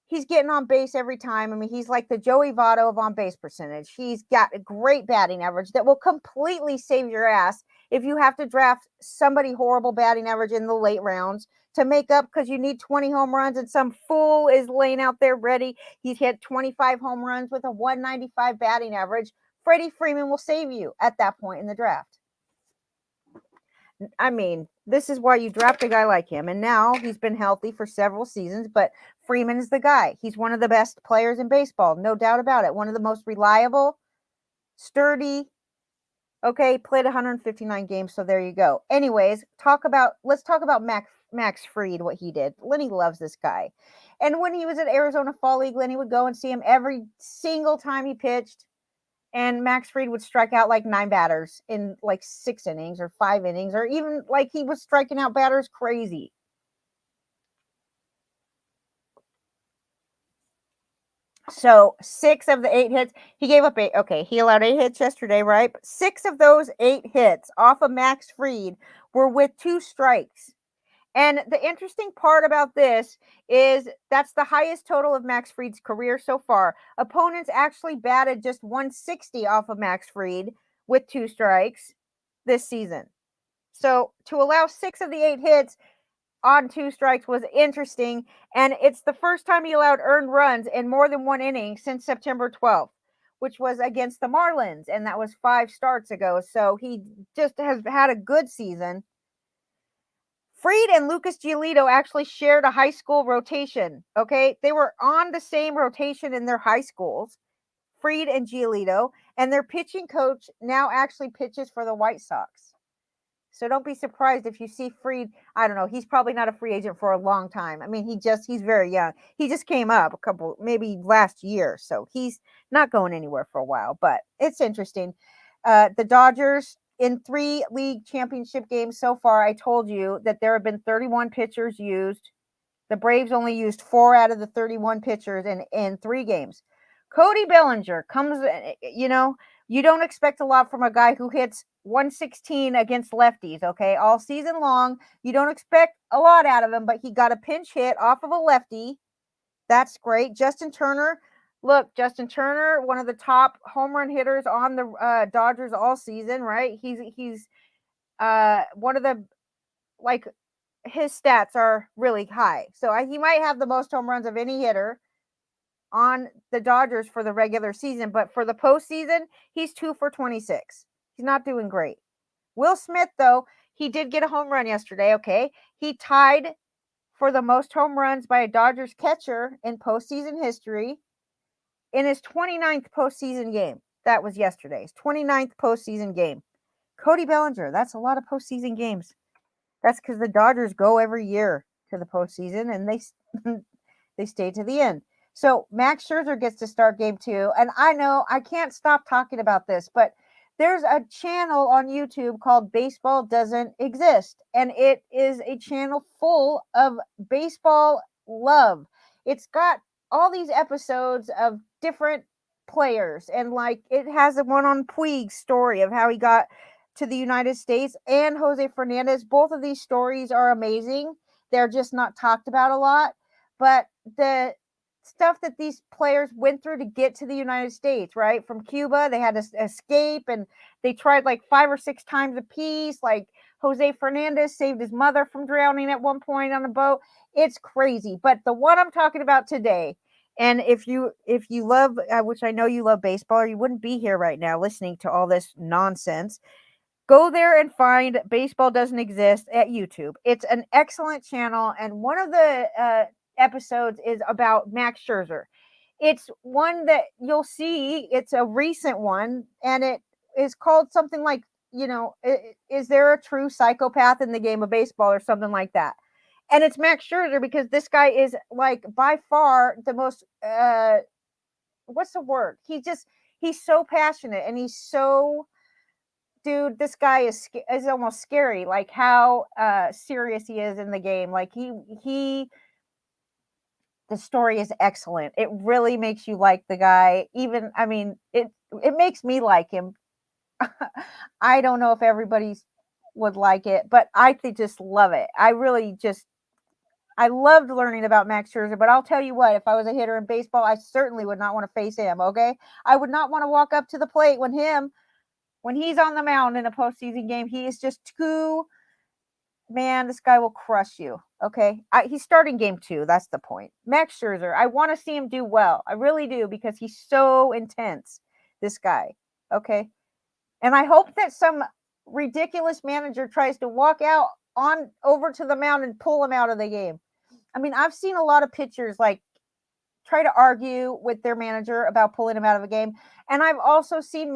A: he's getting on base every time. I mean, he's like the Joey Votto of on base percentage. He's got a great batting average that will completely save your ass if you have to draft somebody horrible batting average in the late rounds to make up because you need 20 home runs and some fool is laying out there ready. He's hit 25 home runs with a 195 batting average. Freddie Freeman will save you at that point in the draft. I mean, this is why you draft a guy like him. And now he's been healthy for several seasons, but Freeman is the guy. He's one of the best players in baseball, no doubt about it. One of the most reliable, sturdy. Okay, played 159 games, so there you go. Anyways, let's talk about Max Fried, what he did. Lenny loves this guy. And when he was at Arizona Fall League, Lenny would go and see him every single time he pitched. And Max Fried would strike out like 9 batters in like 6 innings or 5 innings, or even like he was striking out batters crazy. So 6 of the 8 hits, he gave up 8. Okay, he allowed 8 hits yesterday, right? But 6 of those 8 hits off of Max Fried were with 2 strikes. And the interesting part about this is that's the highest total of Max Fried's career so far. Opponents actually batted just 160 off of Max Fried with 2 strikes this season. So to allow 6 of the 8 hits on 2 strikes was interesting. And it's the first time he allowed earned runs in more than 1 inning since September 12th, which was against the Marlins. And that was 5 starts ago. So he just has had a good season. Fried and Lucas Giolito actually shared a high school rotation, okay? They were on the same rotation in their high schools, Fried and Giolito, and their pitching coach now actually pitches for the White Sox. So don't be surprised if you see Fried. I don't know. He's probably not a free agent for a long time. I mean, he's very young. He just came up maybe last year. So he's not going anywhere for a while, but it's interesting. The Dodgers, in 3 league championship games so far, I told you that there have been 31 pitchers used. The Braves only used 4 out of the 31 pitchers in 3 games. Cody Bellinger comes, you don't expect a lot from a guy who hits 116 against lefties, okay, all season long. You don't expect a lot out of him, but he got a pinch hit off of a lefty. That's great. Justin Turner, one of the top home run hitters on the Dodgers all season, right? He's one of the, like, his stats are really high. So he might have the most home runs of any hitter on the Dodgers for the regular season, but for the postseason, he's 2 for 26. He's not doing great. Will Smith, though, he did get a home run yesterday, okay? He tied for the most home runs by a Dodgers catcher in postseason history in his 29th postseason game. That was yesterday's 29th postseason game. Cody Bellinger, that's a lot of postseason games. That's because the Dodgers go every year to the postseason, and they stay to the end. So Max Scherzer gets to start game 2. And I know I can't stop talking about this, but there's a channel on YouTube called Baseball Doesn't Exist. And it is a channel full of baseball love. It's got all these episodes of different players, and like it has a one on Puig's story of how he got to the United States, and Jose Fernandez. Both of these stories are amazing. They're just not talked about a lot, but the stuff that these players went through to get to the United States, right? From Cuba, they had to escape, and they tried like 5 or 6 times a piece. Like Jose Fernandez saved his mother from drowning at one point on a boat. It's crazy. But the one I'm talking about today, and if you love, which I know you love baseball, or you wouldn't be here right now listening to all this nonsense, go there and find Baseball Doesn't Exist at YouTube. It's an excellent channel, and one of the episodes is about Max Scherzer. It's one that you'll see. It's a recent one, and it is called something like, is there a true psychopath in the game of baseball, or something like that? And it's Max Scherzer, because this guy is like by far the most what's the word? He's so passionate, and he's so, dude, this guy is almost scary, like how serious he is in the game. Like he the story is excellent. It really makes you like the guy. Even, I mean, it makes me like him. I don't know if everybody's would like it, but I just love it. I loved learning about Max Scherzer, but I'll tell you what, if I was a hitter in baseball, I certainly would not want to face him, okay? I would not want to walk up to the plate when he's on the mound in a postseason game. He is just too, man, this guy will crush you, okay? He's starting game 2. That's the point. Max Scherzer, I want to see him do well. I really do, because he's so intense, this guy, okay? And I hope that some ridiculous manager tries to walk out on over to the mound and pull him out of the game. I mean, I've seen a lot of pitchers like try to argue with their manager about pulling him out of a game. And I've also seen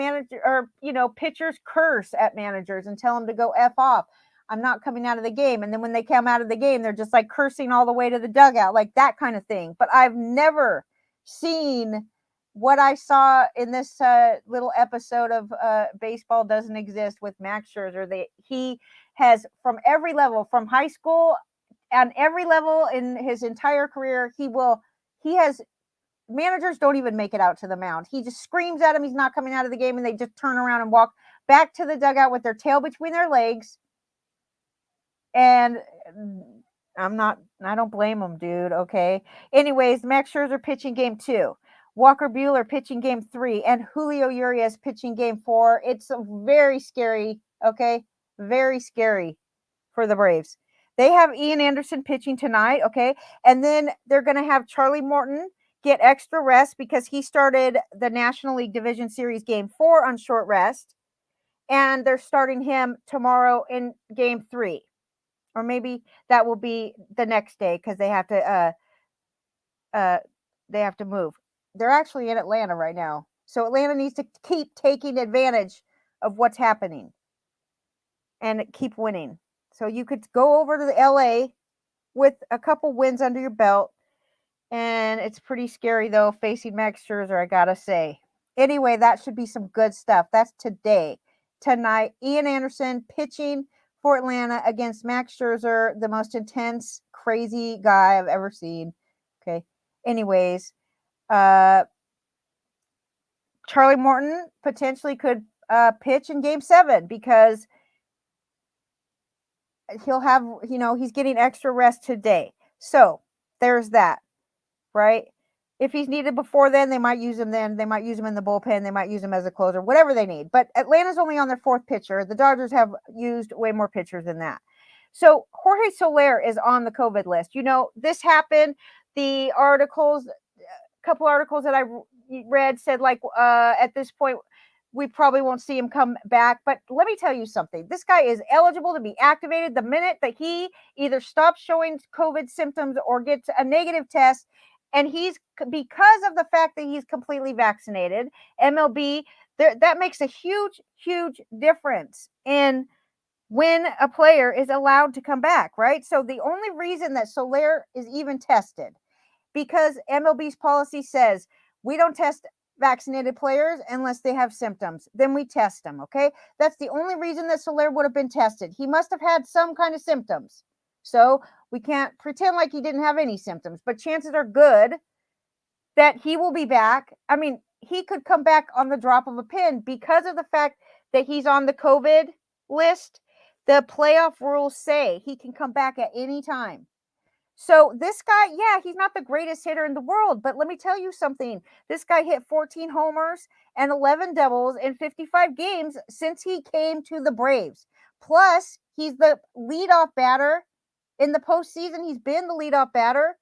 A: pitchers curse at managers and tell them to go F off. I'm not coming out of the game. And then when they come out of the game, they're just like cursing all the way to the dugout, like that kind of thing. But I've never seen what I saw in this little episode of Baseball Doesn't Exist with Max Scherzer. He has, from every level, from high school, on every level in his entire career, he has, managers don't even make it out to the mound. He just screams at him he's not coming out of the game, and they just turn around and walk back to the dugout with their tail between their legs. And I don't blame him, dude, okay? Anyways, Max Scherzer pitching game 2. Walker Buehler pitching game 3, and Julio Urias pitching game 4. It's very scary, okay? Very scary for the Braves. They have Ian Anderson pitching tonight, okay? And then they're going to have Charlie Morton get extra rest because he started the National League Division Series game 4 on short rest. And they're starting him tomorrow in game 3. Or maybe that will be the next day, because they have to move. They're actually in Atlanta right now. So Atlanta needs to keep taking advantage of what's happening and keep winning. So you could go over to the LA with a couple wins under your belt. And it's pretty scary, though, facing Max Scherzer, I gotta say. Anyway, that should be some good stuff. That's today. Tonight, Ian Anderson pitching for Atlanta against Max Scherzer, the most intense, crazy guy I've ever seen. Okay. Anyways, Charlie Morton potentially could pitch in game 7, because he'll have, he's getting extra rest today. So there's that, right? If he's needed before then, they might use him then. They might use him in the bullpen. They might use him as a closer, whatever they need. But Atlanta's only on their 4th pitcher. The Dodgers have used way more pitchers than that. So Jorge Soler is on the COVID list. This happened. The articles, a couple articles that I read said, like, at this point, we probably won't see him come back. But let me tell you something. This guy is eligible to be activated the minute that he either stops showing COVID symptoms or gets a negative test. And because of the fact that he's completely vaccinated, MLB, that makes a huge, huge difference in when a player is allowed to come back, right? So the only reason that Soler is even tested, because MLB's policy says we don't test vaccinated players unless they have symptoms. Then we test them, okay? That's the only reason that Soler would have been tested. He must have had some kind of symptoms. So We can't pretend like he didn't have any symptoms, but chances are good that he will be back. I mean, he could come back on the drop of a pin because of the fact that he's on the COVID list. The playoff rules say he can come back at any time. So this guy, yeah, he's not the greatest hitter in the world, but let me tell you something. This guy hit 14 homers and 11 doubles in 55 games since he came to the Braves. Plus, he's the leadoff batter in the postseason. He's been the leadoff batter.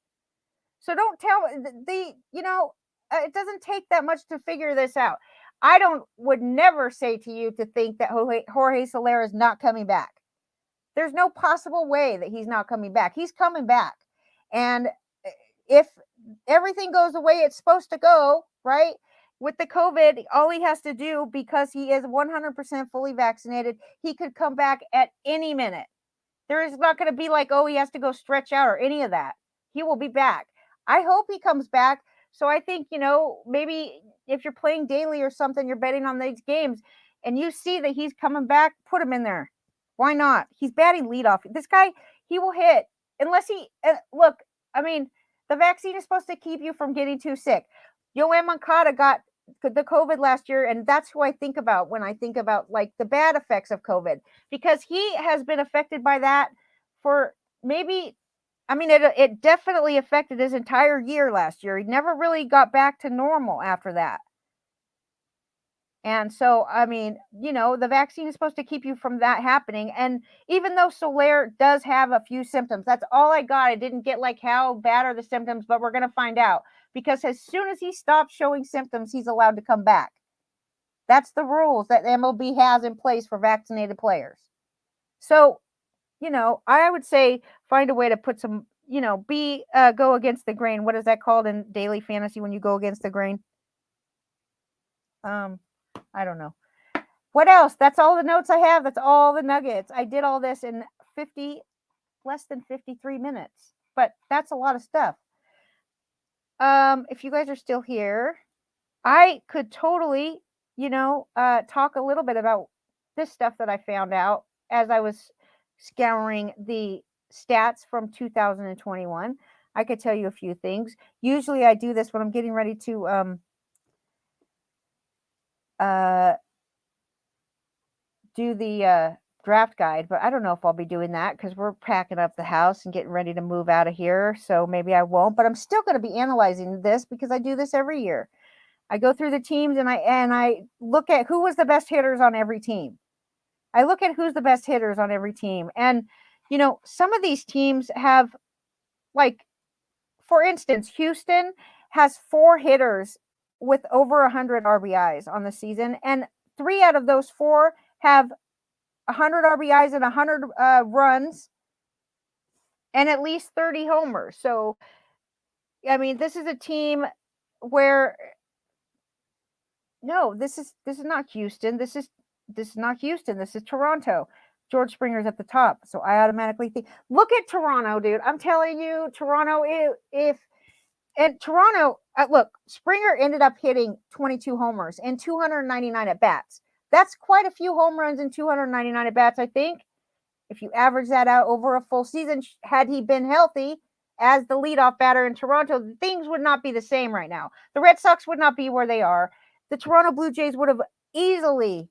A: So don't tell it doesn't take that much to figure this out. I would never say to you to think that Jorge Soler is not coming back. There's no possible way that he's not coming back. He's coming back. And if everything goes the way it's supposed to go, right, with the COVID, all he has to do, because he is 100% fully vaccinated, he could come back at any minute. There is not going to be like, oh, he has to go stretch out or any of that. He will be back. I hope he comes back. So I think, maybe if you're playing daily or something, you're betting on these games, and you see that he's coming back, put him in there. Why not? He's batting leadoff. This guy, he will hit unless look, I mean, the vaccine is supposed to keep you from getting too sick. Yoan Moncada got the COVID last year, and that's who I think about when I think about like the bad effects of COVID, because he has been affected by that for maybe, I mean, it definitely affected his entire year last year. He never really got back to normal after that. And so, I mean, the vaccine is supposed to keep you from that happening. And even though Soler does have a few symptoms, that's all I got. I didn't get like how bad are the symptoms, but we're going to find out, because as soon as he stops showing symptoms, he's allowed to come back. That's the rules that MLB has in place for vaccinated players. So, I would say find a way to put some, go against the grain. What is that called in daily fantasy when you go against the grain? I don't know. What else? That's all the notes I have. That's all the nuggets. I did all this in less than 53 minutes, but that's a lot of stuff. If you guys are still here, I could totally, talk a little bit about this stuff that I found out as I was scouring the stats from 2021. I could tell you a few things. Usually I do this when I'm getting ready to do the draft guide, but I don't know if I'll be doing that because we're packing up the house and getting ready to move out of here. So maybe I won't, but I'm still going to be analyzing this because I do this every year. I go through the teams and I look at who was the best hitters on every team. I look at who's the best hitters on every team. And, some of these teams have, like, for instance, Houston has 4 hitters with over 100 RBIs on the season, and 3 out of those 4 have 100 RBIs and 100 runs and at least 30 homers. So, I mean, this is a team where no, this is not Houston. This is not Houston. This is Toronto. George Springer's at the top, so I automatically think. Look at Toronto, dude. I'm telling you, Toronto. And Toronto, look, Springer ended up hitting 22 homers and 299 at bats. That's quite a few home runs and 299 at bats, I think. If you average that out over a full season, had he been healthy as the leadoff batter in Toronto, things would not be the same right now. The Red Sox would not be where they are. The Toronto Blue Jays would have easily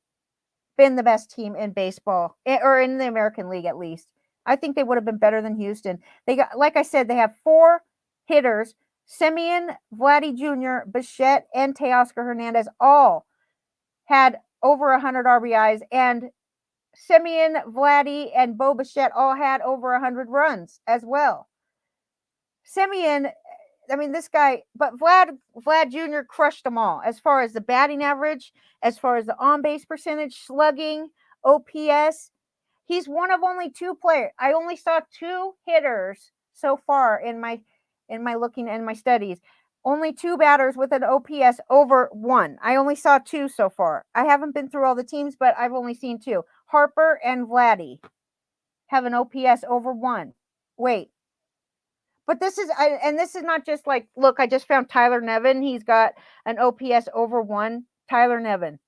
A: been the best team in baseball, or in the American League at least. I think they would have been better than Houston. They got, like I said, they have 4 hitters. Semien, Vladdy Jr., Bichette, and Teoscar Hernandez all had over 100 RBIs, and Semien, Vladdy, and Bo Bichette all had over 100 runs as well. Semien, I mean, this guy, but Vlad Jr. crushed them all as far as the batting average, as far as the on-base percentage, slugging, OPS. He's one of only 2 players. I only saw 2 hitters so far in my looking and my studies. Only 2 batters with an OPS over 1. I only saw 2 so far. I haven't been through all the teams, but I've only seen 2. Harper and Vladdy have an OPS over 1. Wait. But this is not just like, look, I just found Tyler Nevin. He's got an OPS over 1. Tyler Nevin.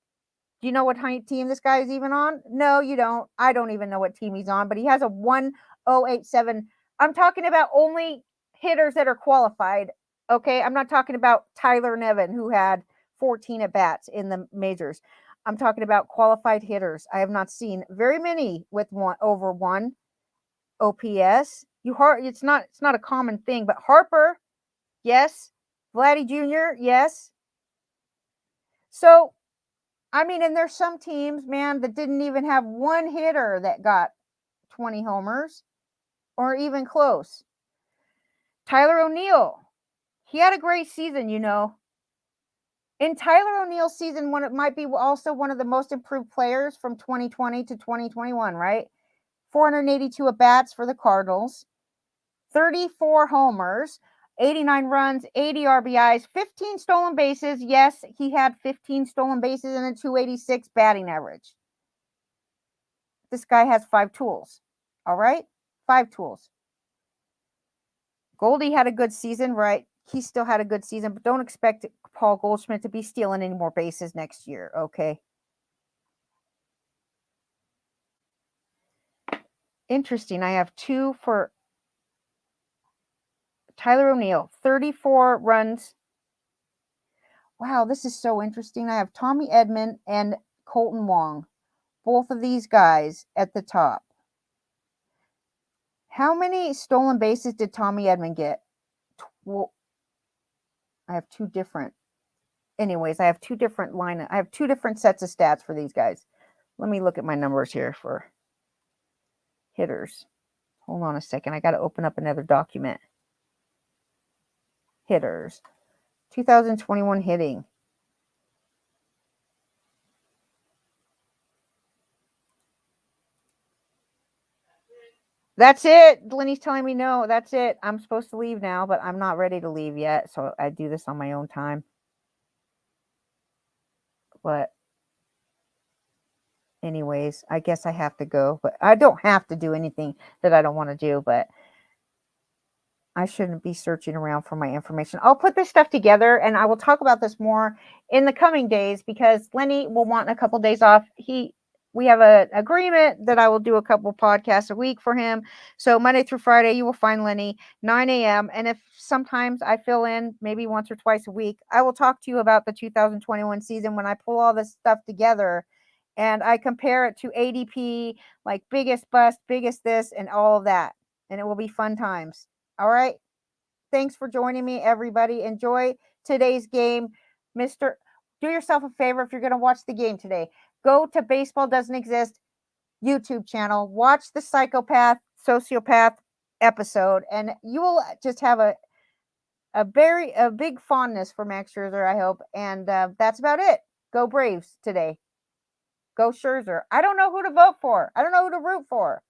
A: Do you know what team this guy is even on? No, you don't. I don't even know what team he's on, but he has a 1.087 I'm talking about only hitters that are qualified. Okay, I'm not talking about Tyler Nevin, who had 14 at bats in the majors. I'm talking about qualified hitters. I have not seen very many with over 1 OPS. It's not a common thing, but Harper, yes. Vladdy Jr., yes. So, I mean, and there's some teams, man, that didn't even have one hitter that got 20 homers or even close. Tyler O'Neill, he had a great season, you know. In Tyler O'Neill's season, it might be also one of the most improved players from 2020 to 2021, right? 482 at bats for the Cardinals, 34 homers, 89 runs, 80 RBIs, 15 stolen bases. Yes, he had 15 stolen bases and a 286 batting average. This guy has 5 tools. All right? 5 tools. Goldie had a good season, right? He still had a good season, but don't expect Paul Goldschmidt to be stealing any more bases next year, okay? Interesting. I have 2 for Tyler O'Neill, 34 runs. Wow, this is so interesting. I have Tommy Edman and Colton Wong, both of these guys at the top. How many stolen bases did Tommy Edman get? Well, I have 2 different. Anyways, I have 2 different I have 2 different sets of stats for these guys. Let me look at my numbers here for hitters. Hold on a second. I got to open up another document. Hitters. 2021 hitting. That's it. Lenny's telling me no. That's it. I'm supposed to leave now, but I'm not ready to leave yet. So I do this on my own time. But anyways, I guess I have to go. But I don't have to do anything that I don't want to do. But I shouldn't be searching around for my information. I'll put this stuff together and I will talk about this more in the coming days because Lenny will want a couple days off. We have an agreement that I will do a couple podcasts a week for him. So Monday through Friday, you will find Lenny 9 a.m. And if sometimes I fill in maybe once or twice a week, I will talk to you about the 2021 season when I pull all this stuff together and I compare it to ADP, like biggest bust, biggest this, and all of that. And it will be fun times. All right. Thanks for joining me, everybody. Enjoy today's game. Do yourself a favor if you're going to watch the game today. Go to Baseball Doesn't Exist YouTube channel. Watch the sociopath episode, and you will just have a big fondness for Max Scherzer, I hope. And that's about it. Go Braves today. Go Scherzer. I don't know who to vote for. I don't know who to root for.